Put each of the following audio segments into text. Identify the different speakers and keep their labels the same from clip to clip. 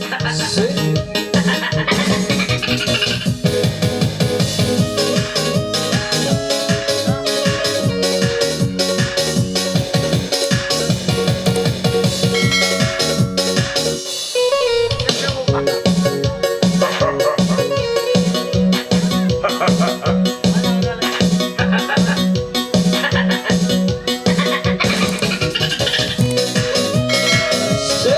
Speaker 1: Sí. Sí.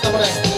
Speaker 1: Kanta mo rin.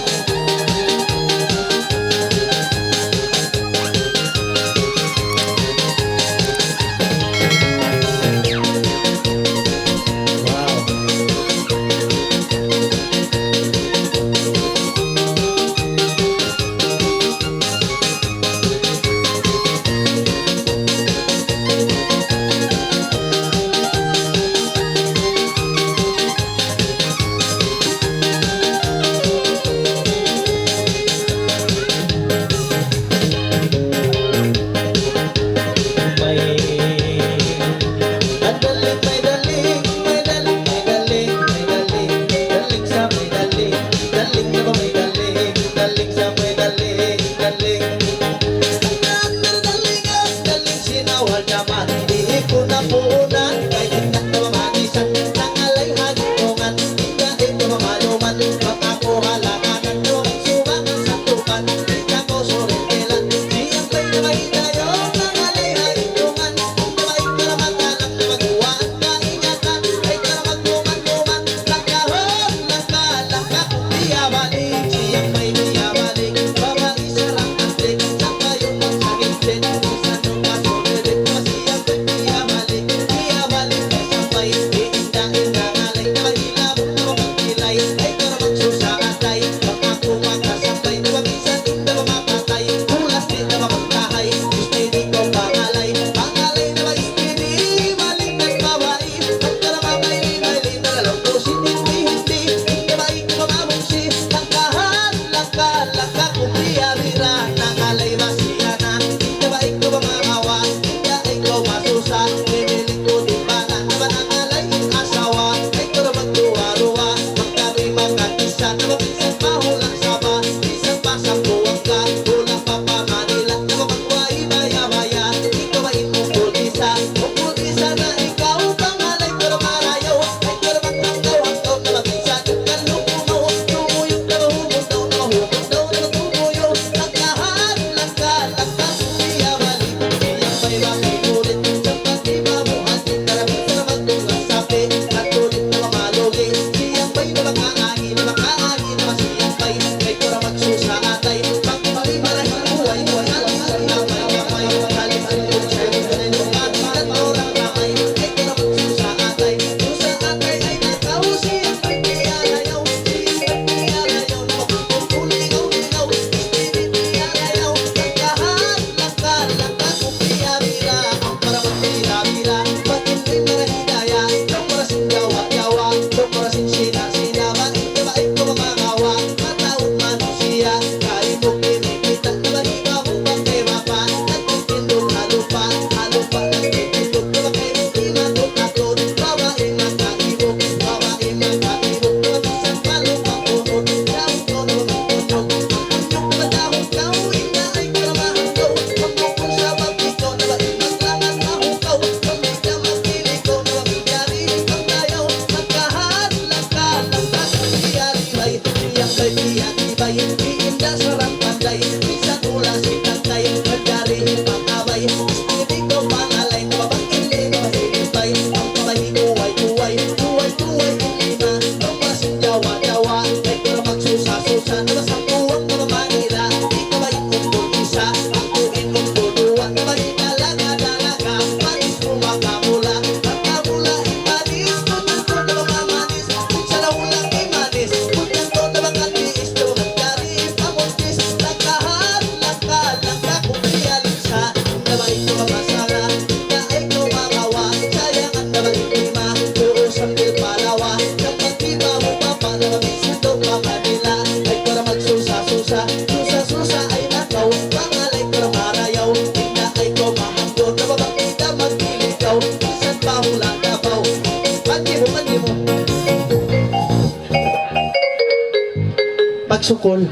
Speaker 2: Pagsukol.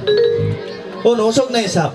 Speaker 2: O, usog na isap.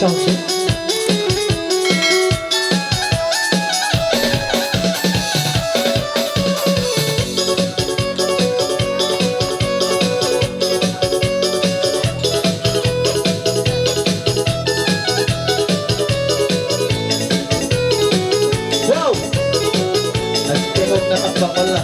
Speaker 2: Isang so. Wow! Nagtinog na ang bakal na.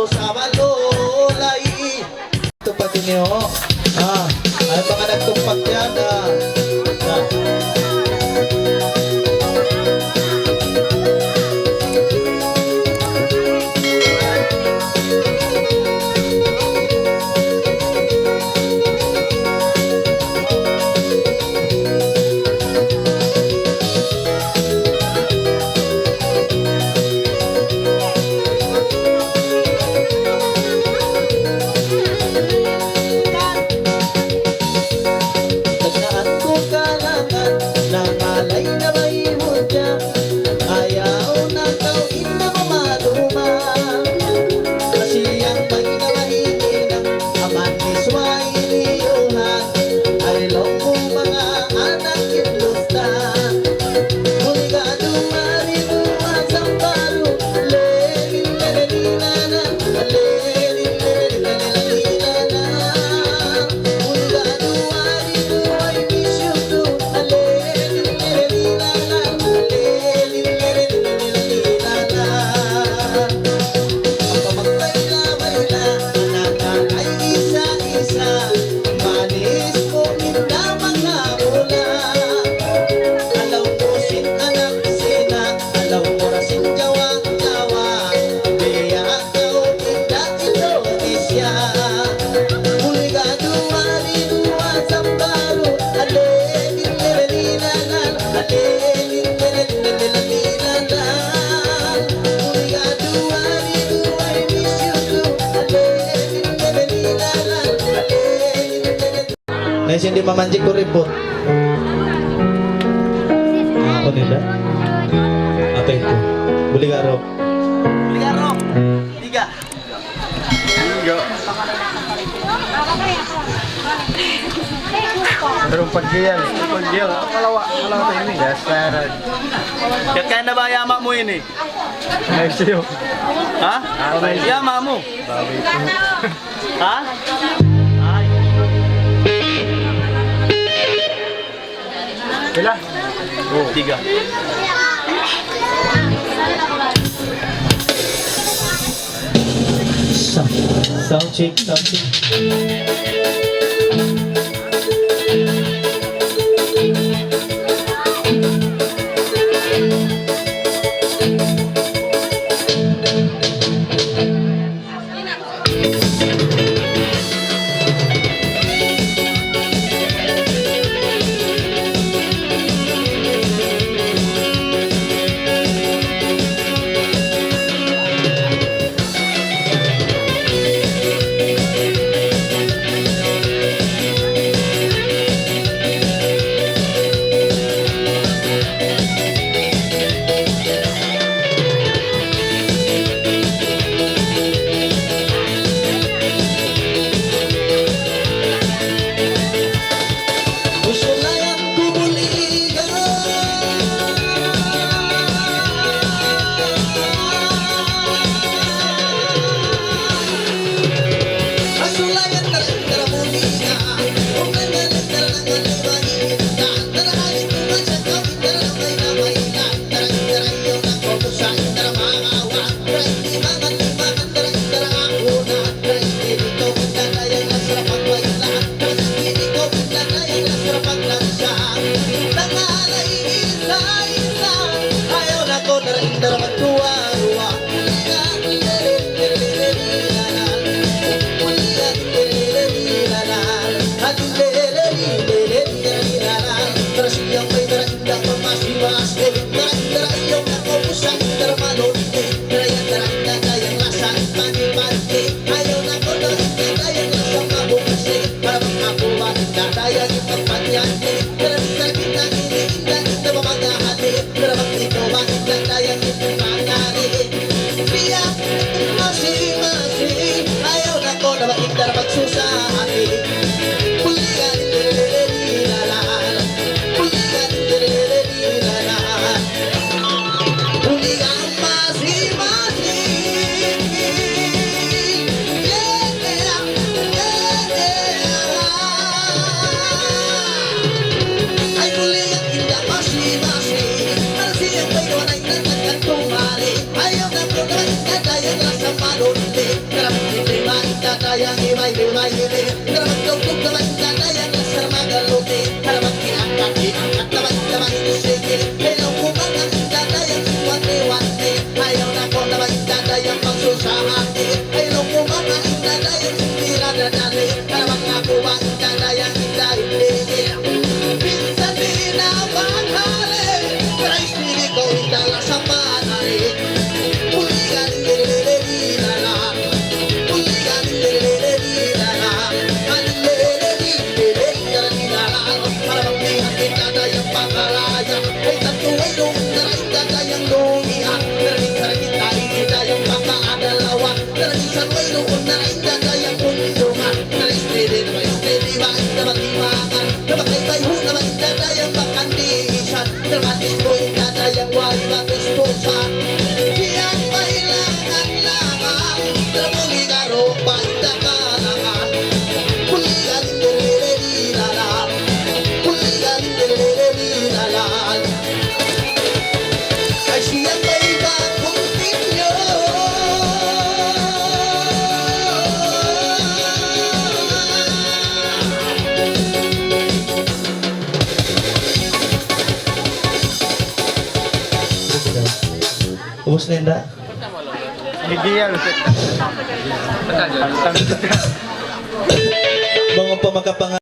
Speaker 1: puso sa balolay. Ito pa din yun, ay mga nagtumpak yan, Tagnaan ko kalangan na malay na may hudya, ayaw na tawin na mamaluma. Kasi ang may nawahinan, aman misway liyuhan, ay loko mga anak itlustan. Huligado marinuan sa paro, lelin-lelin-lana, lelin-lelin-lana. Huligado marinuan misyudo, lelin-lelin-lana, lelin-lelin-lana. Pagpapagpay lamay na, anak ay isa-isa, manis ko minda mga mula. Alaw ko sin anak sina, alaw ko rasin jawa-jawa, Bea kau minda Indonesia. Huligado marinuan sa paro, alelin-lelin-lana, alelin-lelin-lana. Huligado marinuan misyudo, alelin-lelin-lana, alelin-lelin. Nais hindi mamanjik ko report. Apa nila? Apa itu? Buligaro.
Speaker 3: Ligaro. 3.
Speaker 2: Pero pagyal, kalawa tayo ini. Yes, sir.
Speaker 3: Kat kaya na ba yama mo ini?
Speaker 2: Nice yun.
Speaker 3: Ha? Yama mo. Ha? Ay.
Speaker 2: Pila?
Speaker 3: 3.
Speaker 1: Sound check, sound check. Nakaindatay ang mundo nga Nakaistili na maistili Bakit na matimakan Na makaytayo na maindatay ang makandisan Na matismo indatay ang wali matisposan Siyang mahilangan lamang Na muli karong paindakalangan Puligan nililililalan Puligan nililililalan Ay siyang may bagong tinyo Ubus na yun da?
Speaker 3: Hindi yan.
Speaker 1: Mga pamagkapanga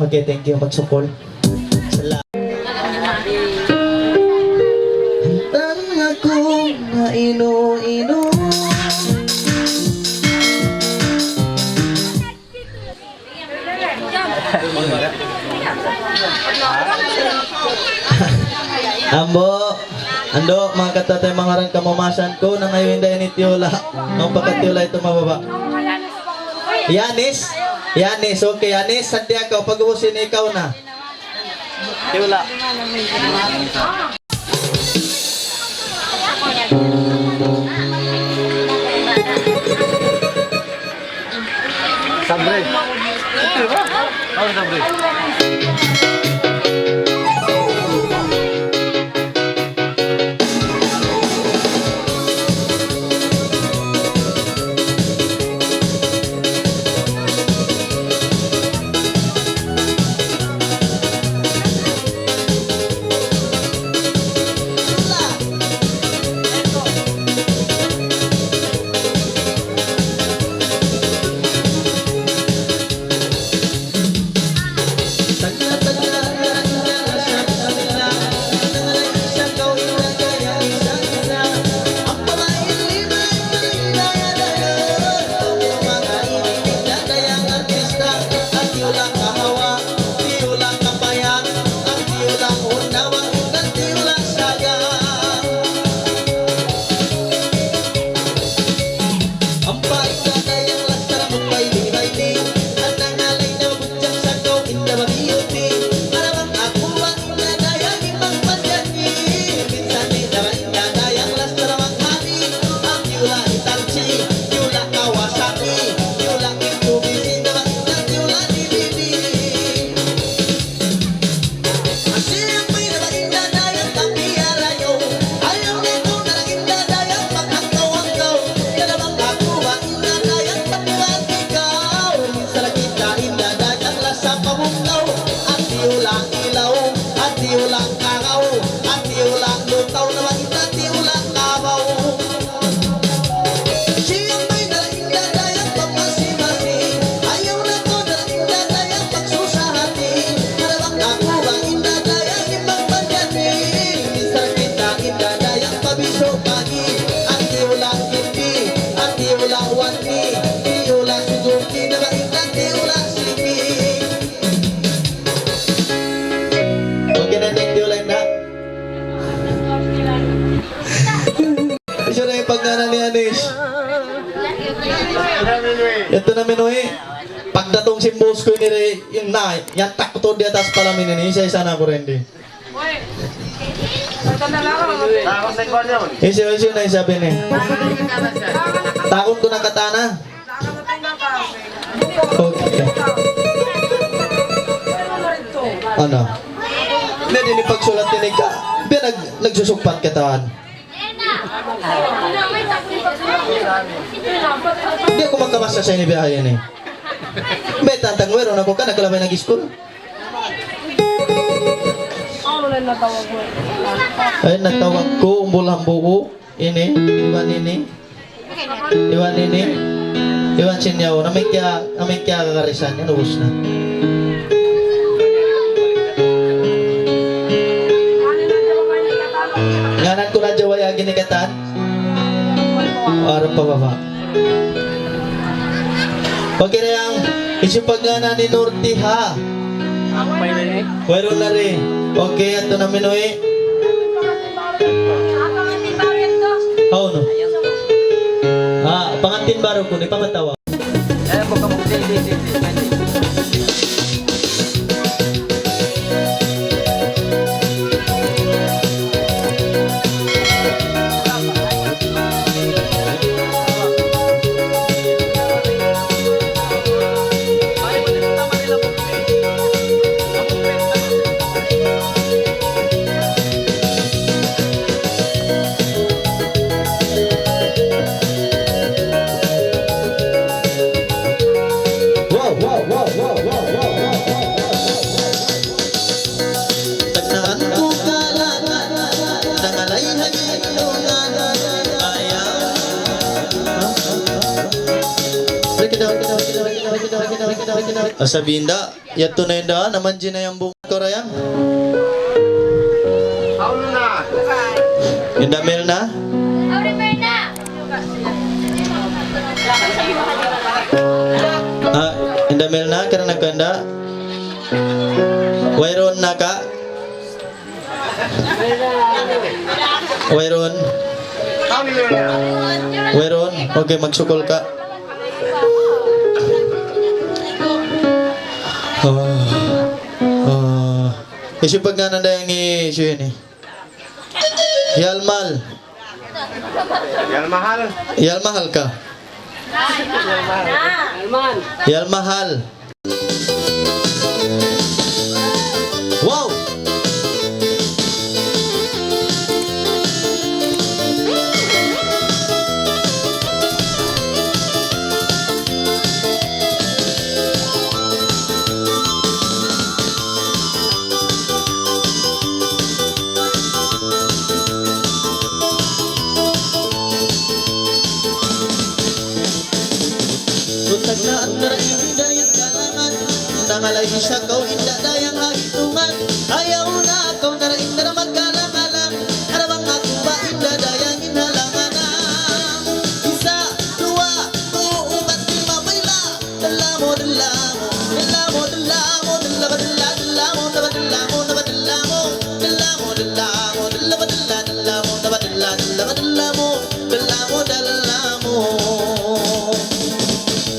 Speaker 1: Okay, thank you. Mag-support. Salamat. Hantang ako na ino-ino. Ambo, ando, mga katatay mga ran kamamasan ko na ngayon dahil ni Tiola. Nung pagkatiola ito mababa. Yanis? Yanis, okay. Yanis, Santiago, pag-ubusin ikaw na.
Speaker 3: Tiola. Sabre. Oh, sabre.
Speaker 1: Ito na minuhi. Pagdatong si boss ko ni yung na, yan takto di atas pala minini, isa-isa na ko rin di. Isa-isa na isabi ni. Takon ko na katana. Okay. Ano? Hindi din ipagsulat din ka. Biya nagsusukpat katawan. Hindi ako magkamasa sa inibiyahin eh. May tantang meron ako ka, nagkalabay nag-school. Ay, natawag ko, umbulang buo. Ini, iwan ini. Iwan ini. Iwan sinyaw. Namig kaya kakarisan. Yan, ubos na. Nganan ko na jawaya ginikatan. Arap pa baba. Okay na yung isipag nga na ni Norty ha. Wero na rin. Okay, ito na minuwi. Oo no. Pangantin baro ko, di pa matawa. Sabihin da, Yato na yung daan, naman dyan na yung buong korayang. Yung damel na? Yung damel na, karang nagkanda. Wayron na ka? Wayron? Wayron? Okay, magsukol ka. Isipag nga nanda yung i-issue yun eh. Yalmal.
Speaker 2: Yalmahal.
Speaker 1: Yalmahal ka. Yalmahal. Wow! Butag na ang naraing dayang kalangan, nangalay siya kau inda dayang hagitungan. Ayaw na akaw naraing na magkalangalang, arabang ako ba inda dayang inhalangan. Isa, dua, umat, lima, bayla. Dala mo, dala mo, dala mo, dala mo, dala ba dala, dala mo, dala dala mo, dala dala mo, dala mo, dala mo, dala ba dala, dala mo, dala dala, dala ba dala mo, dala mo, dala mo.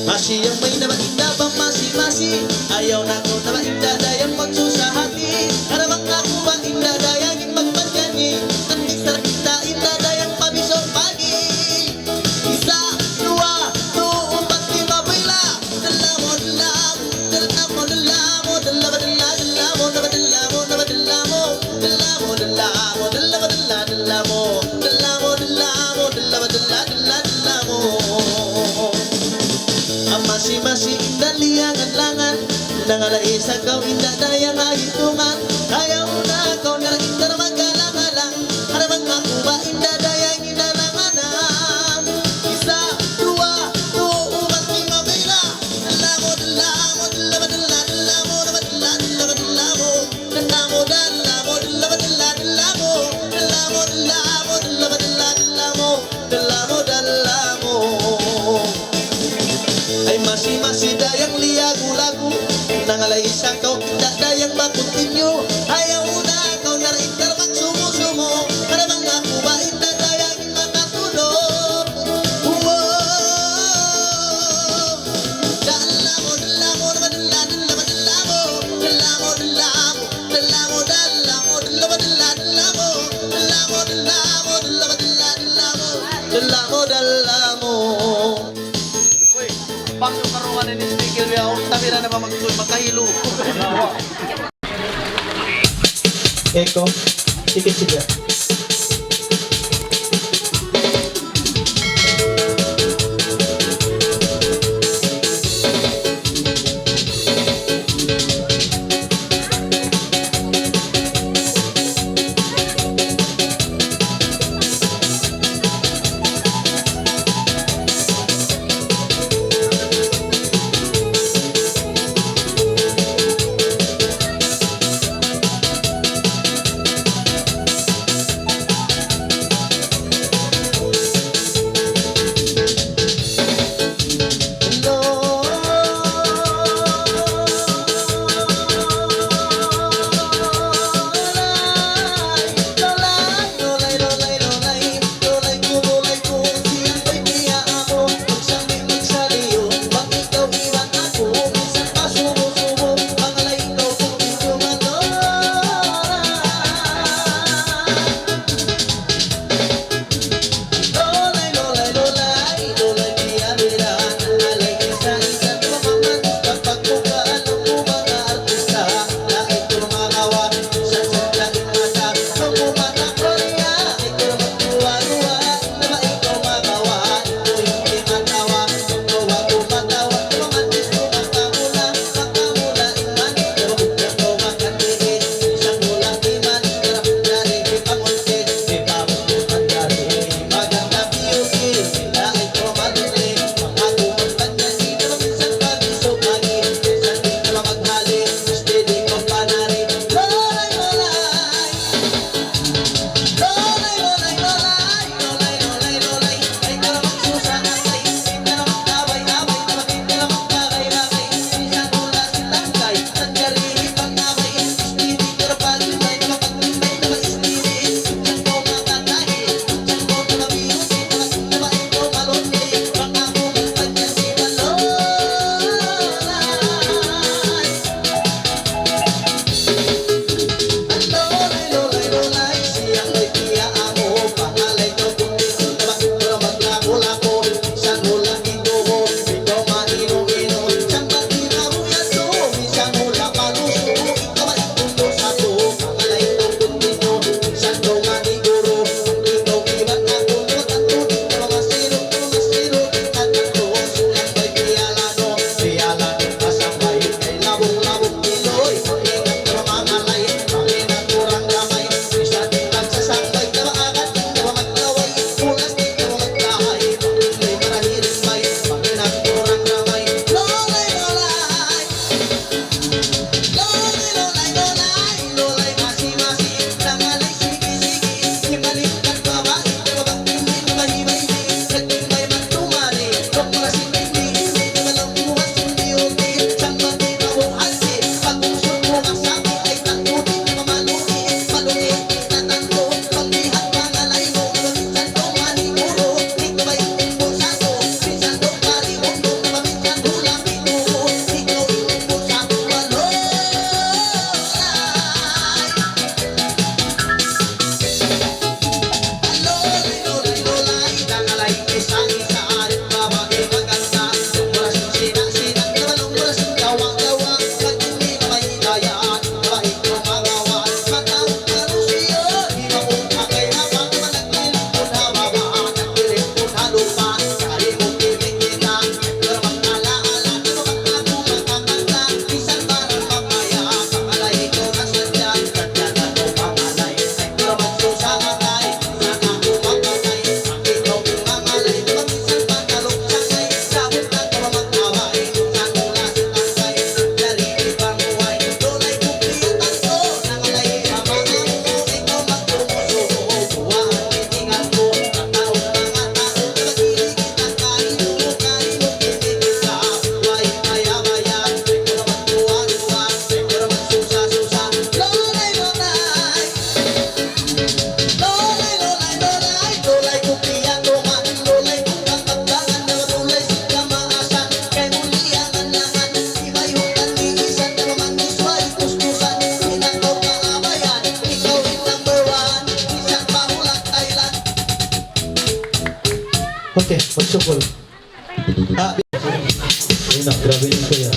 Speaker 1: Masi yang may naman inda ba masi-masi. Ayaw na ko naman inda dayang magsusahati. Arabang ako ba inda dayang magpagani. Nandig sa kita inda dayang pabisok pagi. Isa, dua, upat, lima, bayla. Dala mo, dala mo, dala mo, dala mo, dala ba dala, dala mo, dala dala mo, dala dala mo, dala mo, dala mo, dala ba dala, dala mo, dala mo, dala mo, dala ba dala, dala mo. Masi-masi inda liangan langan, nangalay sa kau inda dayang hagitungan. Ayaw na kau na inda magkalangalang, harabang ako ba inda dayang inalanganan. Isa, dua, umat, lima, bayla. Dala mo, dala mo, dala ba dala, dala mo, dala dala, dala ba dala mo, dala mo, dala mo, dala ba dala, dala mo, dala mo, dala mo, dala ba dala, dala mo, dala mo, dala mo. Ay masi-masi dayang liyagu-lagu, nangalay sa kau inda dayang makuntinyo. Ayaw na kau naraindar magsumo-sumo, harabang ako ba inda dayang makatulog. Dala mo, dala mo, dala dala ba dala mo, dala mo, dala mo, dala mo, dala mo, dala ba dala, dala mo, dala mo, dala mo, dala ba dala, dala mo, dala mo, dala mo.
Speaker 3: Bang yung karuan ni Speaker Biao, tabi na naman magkahilo.
Speaker 1: Eko, sikit siya.
Speaker 2: Okay, magsukol. Ayun na, grabe yun kuya.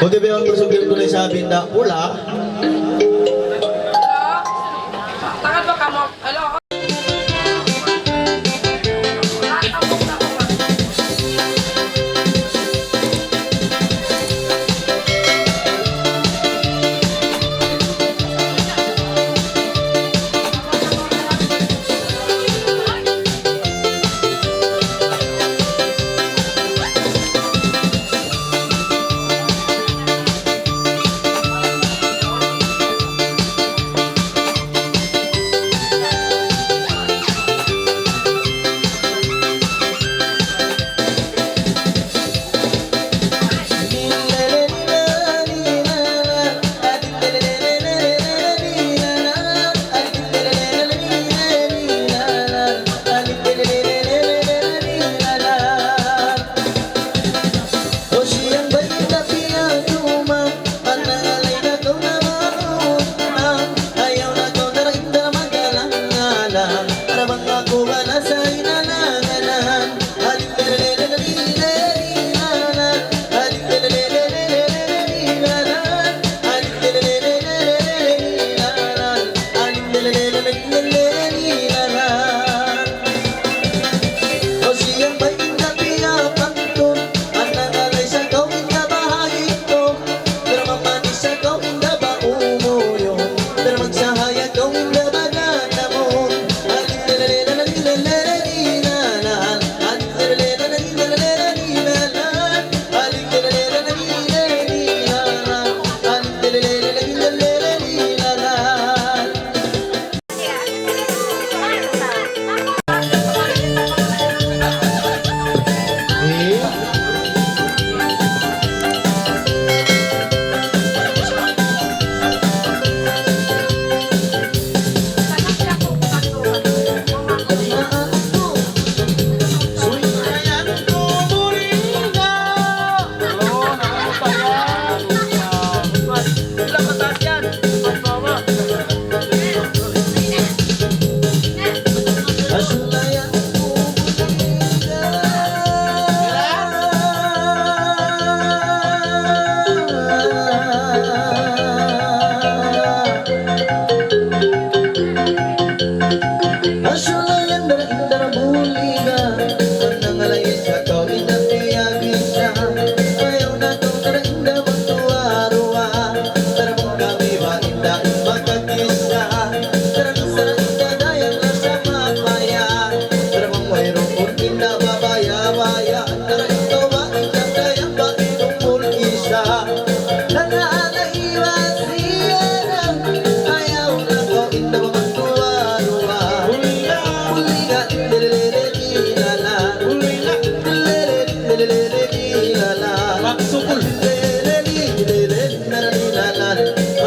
Speaker 1: Huwag ibang kusugin ko na sabi na pula.
Speaker 4: Takad ba ka mo? Hello?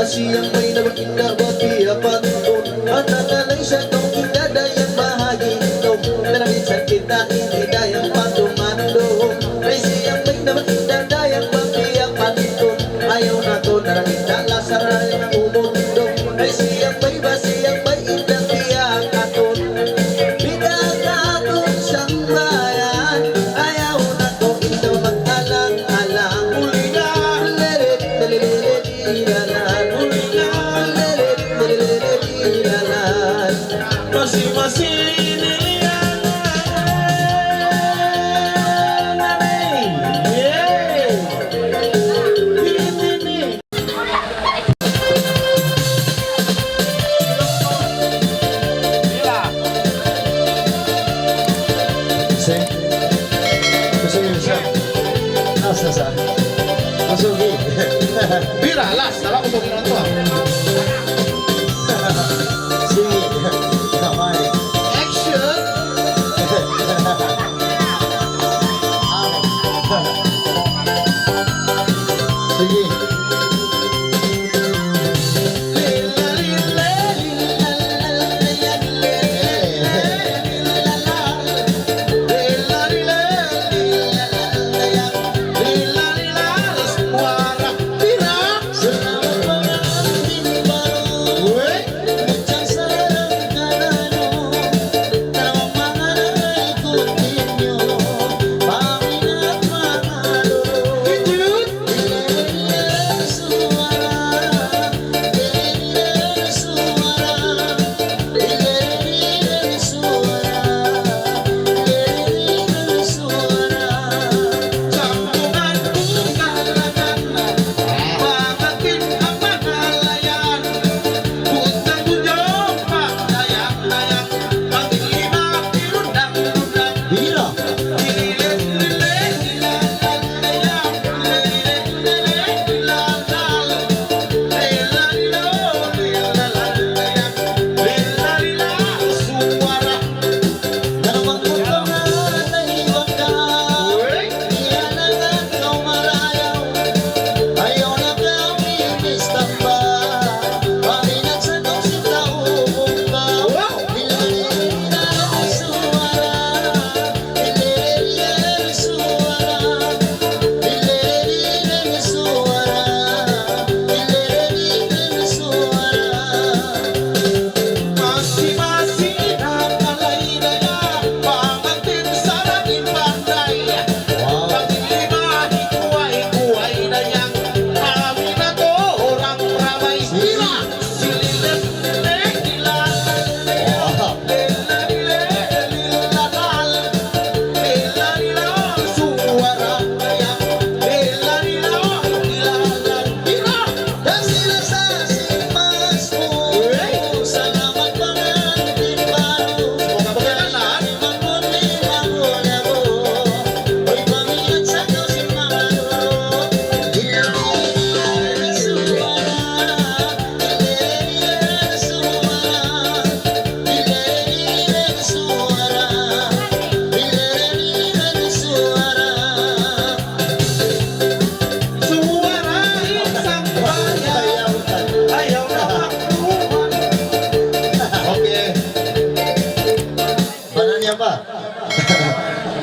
Speaker 1: Siyang may nabakindabati apatun at nakalay siya kung idadayang mahagintong Naraminsan kita hindi dayang patumandong Ay siyang may nabakindadayang pati apatun Ayaw na to naramita lasaran ng umundong Ay siyang may indang tiyak atun Bigakatun siyang bayan Ayaw na to ito mag-alang-alang Lilit, lilit, ilalan Masing-masing
Speaker 2: Bira, last. Alam ko kung ito.
Speaker 1: Sige, kamay.
Speaker 2: Action!
Speaker 1: Sige.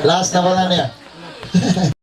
Speaker 2: Last na wala niya.